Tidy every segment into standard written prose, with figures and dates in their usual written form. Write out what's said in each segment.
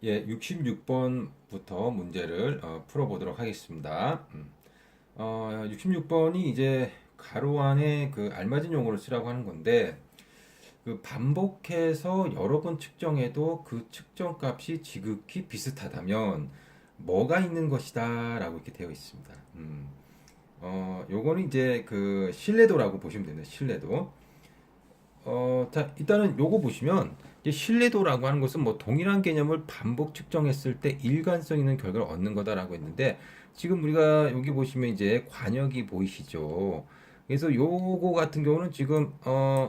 예, 66번부터 문제를 풀어보도록 하겠습니다. 66번이 이제 가로 안에 그 알맞은 용어를 쓰라고 하는 건데, 그 반복해서 여러 번 측정해도 그 측정 값이 지극히 비슷하다면 뭐가 있는 것이다 라고 이렇게 되어 있습니다. 요거는 이제 그 신뢰도라고 보시면 됩니다. 신뢰도. 자, 일단은 요거 보시면 이제 신뢰도라고 하는 것은 뭐 동일한 개념을 반복 측정했을 때 일관성 있는 결과를 얻는 거다라고 했는데 지금 우리가 여기 보시면 이제 관역이 보이시죠? 그래서 요거 같은 경우는 지금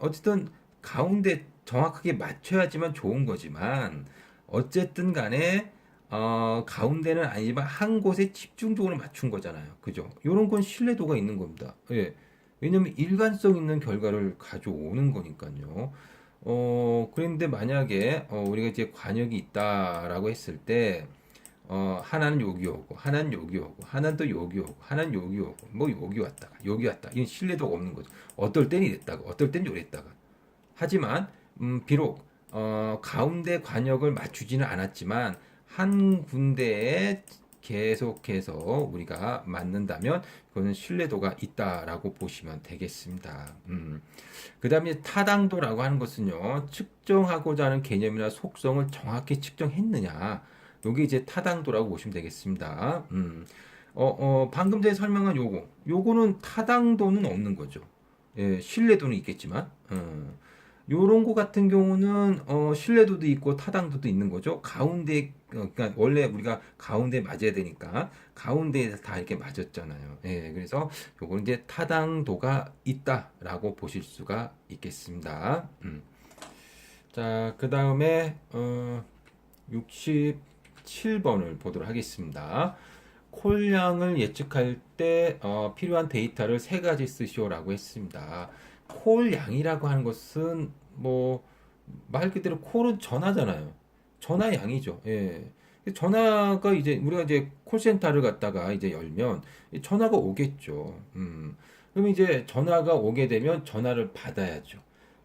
어쨌든 가운데 정확하게 맞춰야지만 좋은 거지만 어쨌든 간에 가운데는 아니지만 한 곳에 집중적으로 맞춘 거잖아요. 그죠? 요런 건 신뢰도가 있는 겁니다. 예. 왜냐면 일관성 있는 결과를 가져오는 거니까요. 그런데 만약에 우리가 이제 관역이 있다라고 했을 때 하나는 여기 오고 하나는 여기 오고 하나는 또 여기 오고 하나는 여기 오고 뭐 여기 왔다가 여기 왔다. 이건 신뢰도가 없는 거죠. 어떨 때는 이랬다가 어떨 때는 요랬다가. 하지만 비록 가운데 관역을 맞추지는 않았지만 한 군데에 계속해서 우리가 맞는다면 그거는 신뢰도가 있다라고 보시면 되겠습니다. 그 다음에 타당도라고 하는 것은요, 측정하고자 하는 개념이나 속성을 정확히 측정했느냐. 요게 이제 타당도라고 보시면 되겠습니다. 방금 전에 설명한 요거는 타당도는 없는 거죠. 예, 신뢰도는 있겠지만, 요런 거 같은 경우는 신뢰도도 있고 타당도도 있는 거죠. 가운데 그러니까 원래 우리가 가운데 맞아야 되니까 가운데에서 다 이렇게 맞았잖아요. 예, 그래서 요거는 이제 타당도가 있다라고 보실 수가 있겠습니다. 자, 그 다음에 67번을 보도록 하겠습니다. 콜량을 예측할 때 필요한 데이터를 세 가지 쓰시오라고 했습니다. 콜량이라고 하는 것은 뭐 말 그대로 콜은 전화잖아요. 전화 양이죠. 예. 전화가 이제 우리가 이제 콜센터를 갖다가 이제 열면 전화가 오겠죠. 그럼 이제 전화가 오게 되면 전화를 받아야죠.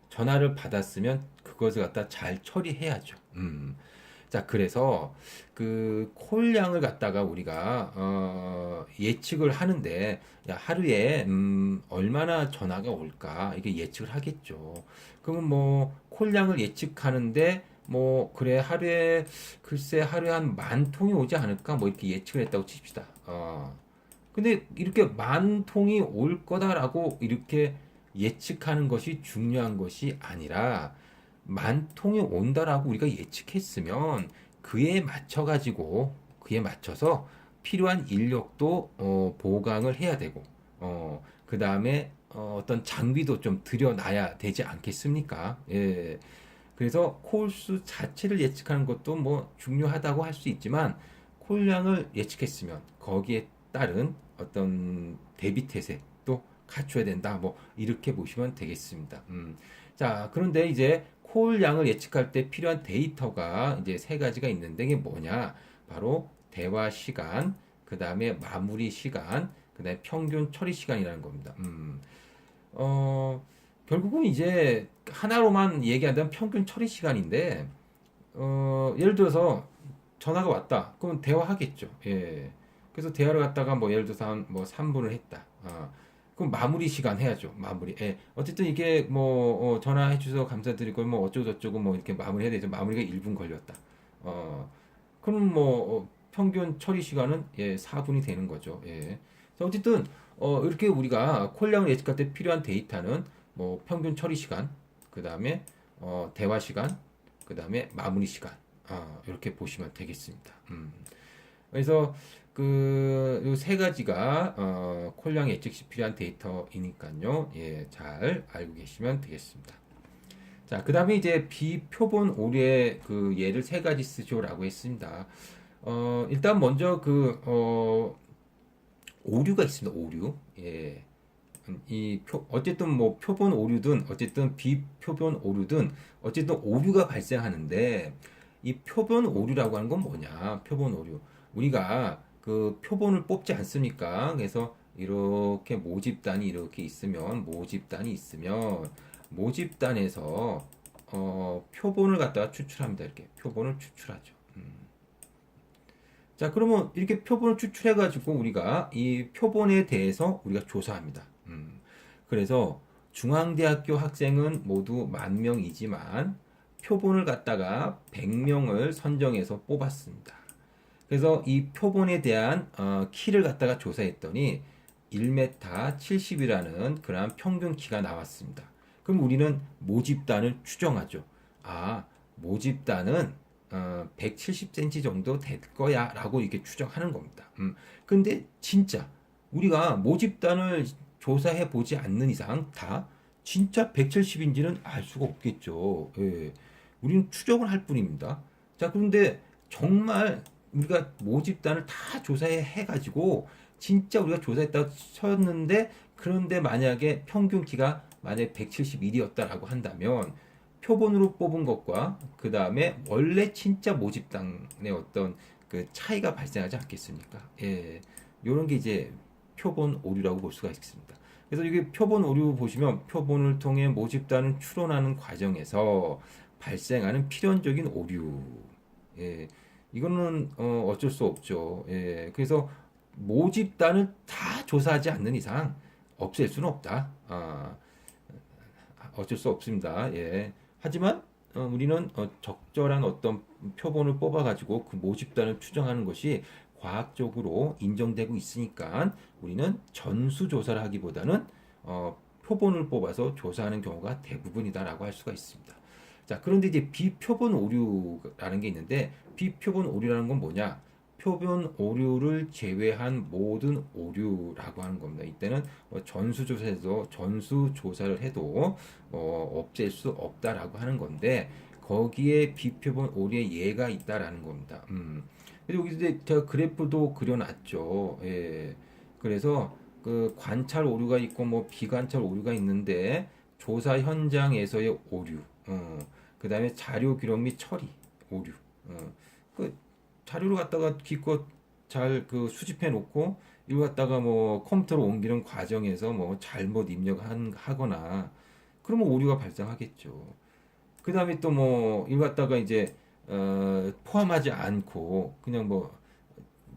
전화를 받았으면 그것을 갖다 잘 처리해야죠. 자, 그래서 그 콜량을 갖다가 우리가 예측을 하는데 야, 하루에 얼마나 전화가 올까 이게 예측을 하겠죠. 그러면 뭐 콜량을 예측하는데 뭐 그래 하루에 글쎄 하루에 한 10,000통이 오지 않을까 뭐 이렇게 예측을 했다고 칩시다. 근데 이렇게 10,000통이 올 거다라고 이렇게 예측하는 것이 중요한 것이 아니라 10,000통이 온다라고 우리가 예측했으면 그에 맞춰서 필요한 인력도 보강을 해야 되고 그 다음에 어떤 장비도 좀 들여놔야 되지 않겠습니까? 예. 그래서 콜수 자체를 예측하는 것도 뭐 중요하다고 할 수 있지만 콜량을 예측했으면 거기에 따른 어떤 대비 태세도 갖춰야 된다. 뭐 이렇게 보시면 되겠습니다. 자, 그런데 이제 콜량을 예측할 때 필요한 데이터가 이제 세 가지가 있는데 이게 뭐냐? 바로 대화 시간, 그 다음에 마무리 시간, 그 다음에 평균 처리 시간이라는 겁니다. 어, 결국은 이제 하나로만 얘기한다면 평균 처리 시간인데, 예를 들어서 전화가 왔다. 그럼 대화하겠죠. 예. 그래서 대화를 갖다가 뭐 예를 들어서 한뭐 3분을 했다. 그럼 마무리 시간 해야죠. 마무리. 예. 어쨌든 이게 뭐 전화해 주셔서 감사드리고 뭐 어쩌고 저쩌고 뭐 이렇게 마무리해야 되죠. 마무리가 1분 걸렸다. 어, 그럼 뭐 평균 처리 시간은 4분이 되는 거죠. 예. 그래서 어쨌든 이렇게 우리가 콜량을 예측할 때 필요한 데이터는 뭐 평균 처리 시간, 그 다음에 대화 시간, 그 다음에 마무리 시간 이렇게 보시면 되겠습니다. 그래서 그 세 가지가 콜량 예측 시 필요한 데이터이니까요. 예, 잘 알고 계시면 되겠습니다. 자, 그 다음에 이제 비표본 오류의 그 예를 세 가지 쓰죠라고 했습니다. 일단 먼저 오류가 있습니다. 오류. 예. 어쨌든 뭐 표본 오류든 어쨌든 비표본 오류든 어쨌든 오류가 발생하는데 이 표본 오류라고 하는 건 뭐냐? 표본 오류. 우리가 그 표본을 뽑지 않습니까? 그래서 이렇게 모집단이 이렇게 있으면 모집단에서 표본을 갖다가 추출합니다. 이렇게 표본을 추출하죠. 자, 그러면 이렇게 표본을 추출해가지고 우리가 이 표본에 대해서 우리가 조사합니다. 그래서 중앙대학교 학생은 모두 10,000명이지만 표본을 갖다가 100명을 선정해서 뽑았습니다. 그래서 이 표본에 대한 키를 갖다가 조사했더니 1m 70이라는 그런 평균 키가 나왔습니다. 그럼 우리는 모집단을 추정하죠. 아, 모집단은 170cm 정도 될 거야 라고 이렇게 추정하는 겁니다. 근데 진짜 우리가 모집단을 조사해 보지 않는 이상 다 진짜 170인지는 알 수가 없겠죠. 예. 우리는 추정을 할 뿐입니다. 자, 그런데 정말 우리가 모집단을 다 조사해 해가지고 진짜 우리가 조사했다고 쳤는데 그런데 만약에 평균 키가 만약에 171이었다라고 한다면 표본으로 뽑은 것과 그 다음에 원래 진짜 모집단의 어떤 그 차이가 발생하지 않겠습니까? 예, 이런 게 이제 표본 오류라고 볼 수가 있습니다. 그래서 이게 표본 오류 보시면 표본을 통해 모집단을 추론하는 과정에서 발생하는 필연적인 오류. 예, 이거는 어쩔 수 없죠. 예, 그래서 모집단을 다 조사하지 않는 이상 없앨 수는 없다. 어쩔 수 없습니다. 예. 하지만 우리는 적절한 어떤 표본을 뽑아가지고 그 모집단을 추정하는 것이 과학적으로 인정되고 있으니까 우리는 전수조사를 하기보다는 표본을 뽑아서 조사하는 경우가 대부분이다라고 할 수가 있습니다. 자, 그런데 이제 비표본 오류라는 게 있는데 비표본 오류라는 건 뭐냐? 표본 오류를 제외한 모든 오류라고 하는 겁니다. 이때는 전수조사에서 전수조사를 해도 없앨 수 없다라고 하는 건데 거기에 비표본 오류의 예가 있다라는 겁니다. 그리고 여기 이제 제가 그래프도 그려놨죠. 예. 그래서 그 관찰 오류가 있고 뭐 비관찰 오류가 있는데 조사 현장에서의 오류, 그 다음에 자료 기록 및 처리 오류, 그 자료를 갖다가 기껏 잘 그 수집해 놓고 이거 갖다가 뭐 컴퓨터로 옮기는 과정에서 뭐 잘못 입력하거나 그러면 오류가 발생하겠죠. 그 다음에 또 뭐 이거 갖다가 이제 포함하지 않고 그냥 뭐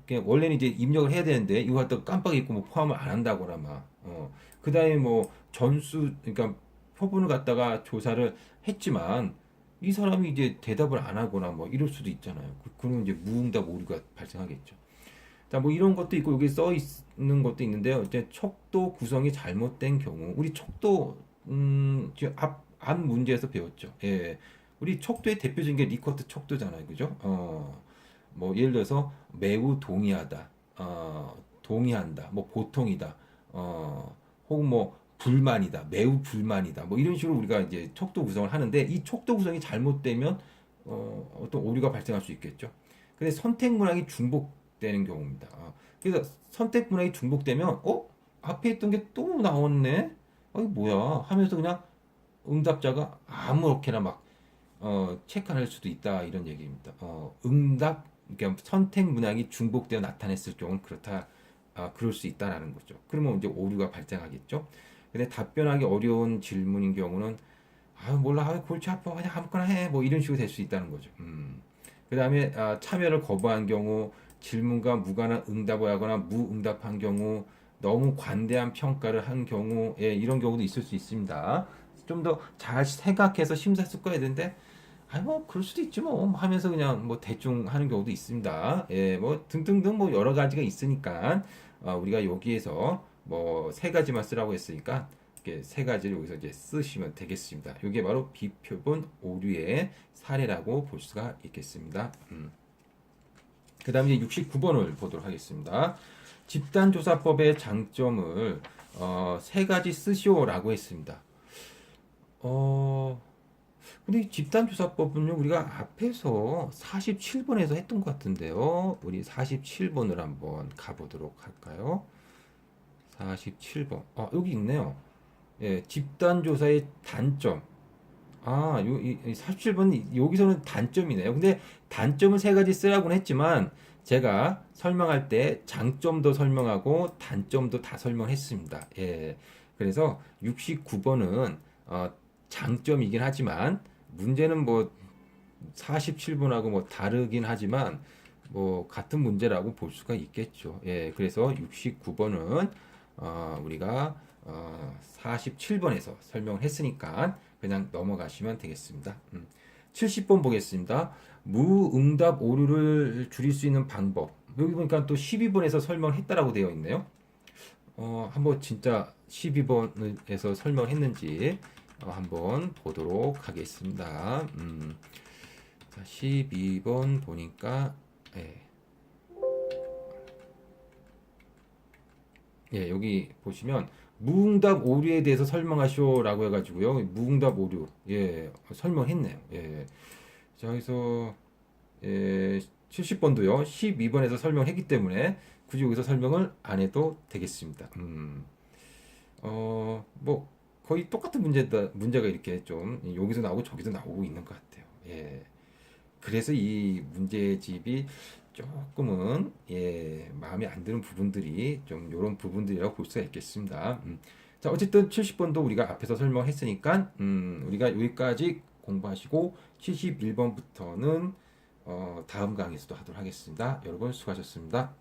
그냥 원래는 이제 입력을 해야 되는데 이거 갖다가 깜빡 잊고 뭐 포함을 안 한다거나 막 그 다음에 뭐 전수 그러니까 표본을 갖다가 조사를 했지만 이 사람이 이제 대답을 안 하거나 뭐 이럴 수도 있잖아요. 그러면 이제 무응답 오류가 발생하겠죠. 자, 뭐 이런 것도 있고 여기 써 있는 것도 있는데요. 이제 척도 구성이 잘못된 경우, 우리 척도 지금 앞 문제에서 배웠죠. 예, 우리 척도의 대표적인 게 리커트 척도잖아요, 그죠? 뭐 예를 들어서 매우 동의하다, 동의한다, 뭐 보통이다, 혹은 뭐 불만이다, 매우 불만이다, 뭐 이런 식으로 우리가 이제 척도 구성을 하는데 이 척도 구성이 잘못되면 어떤 오류가 발생할 수 있겠죠. 근데 선택 문항이 중복되는 경우입니다. 그래서 선택 문항이 중복되면 앞에 있던 게 또 나왔네. 이거 뭐야? 하면서 그냥 응답자가 아무렇게나 막 체크할 수도 있다 이런 얘기입니다. 응답 그러니까 선택 문항이 중복되어 나타냈을 경우는 그렇다. 그럴 수 있다라는 거죠. 그러면 이제 오류가 발생하겠죠. 근데 답변하기 어려운 질문인 경우는 몰라, 골치 아파, 그냥 아무거나 해, 뭐 이런 식으로 될 수 있다는 거죠. 그 다음에 참여를 거부한 경우, 질문과 무관한 응답을 하거나 무응답한 경우, 너무 관대한 평가를 한 경우, 예, 이런 경우도 있을 수 있습니다. 좀 더 잘 생각해서 심사숙고해야 되는데, 뭐 그럴 수도 있지 뭐 하면서 그냥 뭐 대충 하는 경우도 있습니다. 예, 뭐 등등등 뭐 여러 가지가 있으니까 우리가 여기에서 뭐 세 가지만 쓰라고 했으니까 이렇게 세 가지를 여기서 이제 쓰시면 되겠습니다. 이게 바로 비표본 오류의 사례라고 볼 수가 있겠습니다. 그 다음에 이제 69번을 보도록 하겠습니다. 집단조사법의 장점을 세 가지 쓰시오라고 했습니다. 근데 이 집단조사법은요, 우리가 앞에서 47번에서 했던 것 같은데요. 우리 47번을 한번 가보도록 할까요? 47번. 여기 있네요. 예, 집단조사의 단점. 47번, 여기서는 단점이네요. 근데 단점은 세 가지 쓰라고는 했지만, 제가 설명할 때 장점도 설명하고 단점도 다 설명했습니다. 예. 그래서 69번은, 장점이긴 하지만, 문제는 뭐 47번하고 뭐 다르긴 하지만 뭐 같은 문제라고 볼 수가 있겠죠. 예, 그래서 69번은 우리가 47번에서 설명을 했으니까 그냥 넘어가시면 되겠습니다. 70번 보겠습니다. 무응답 오류를 줄일 수 있는 방법. 여기 보니까 또 12번에서 설명을 했다라고 되어 있네요. 한번 진짜 12번에서 설명했는지 한번 보도록 하겠습니다. 자, 12번 보니까 예. 예, 여기 보시면 무응답 오류에 대해서 설명하시오라고 해가지고요. 무응답 오류 예 설명했네요. 예, 자 그래서 70번도요. 12번에서 설명했기 때문에 굳이 여기서 설명을 안 해도 되겠습니다. 뭐 거의 똑같은 문제가 이렇게 좀 여기서 나오고 저기서 나오고 있는 것 같아요. 예. 그래서 이 문제집이 조금은 마음에 안 드는 부분들이 좀 이런 부분들이라고 볼 수가 있겠습니다. 자, 어쨌든 70번도 우리가 앞에서 설명했으니까 우리가 여기까지 공부하시고 71번부터는 다음 강의에서도 하도록 하겠습니다. 여러분 수고하셨습니다.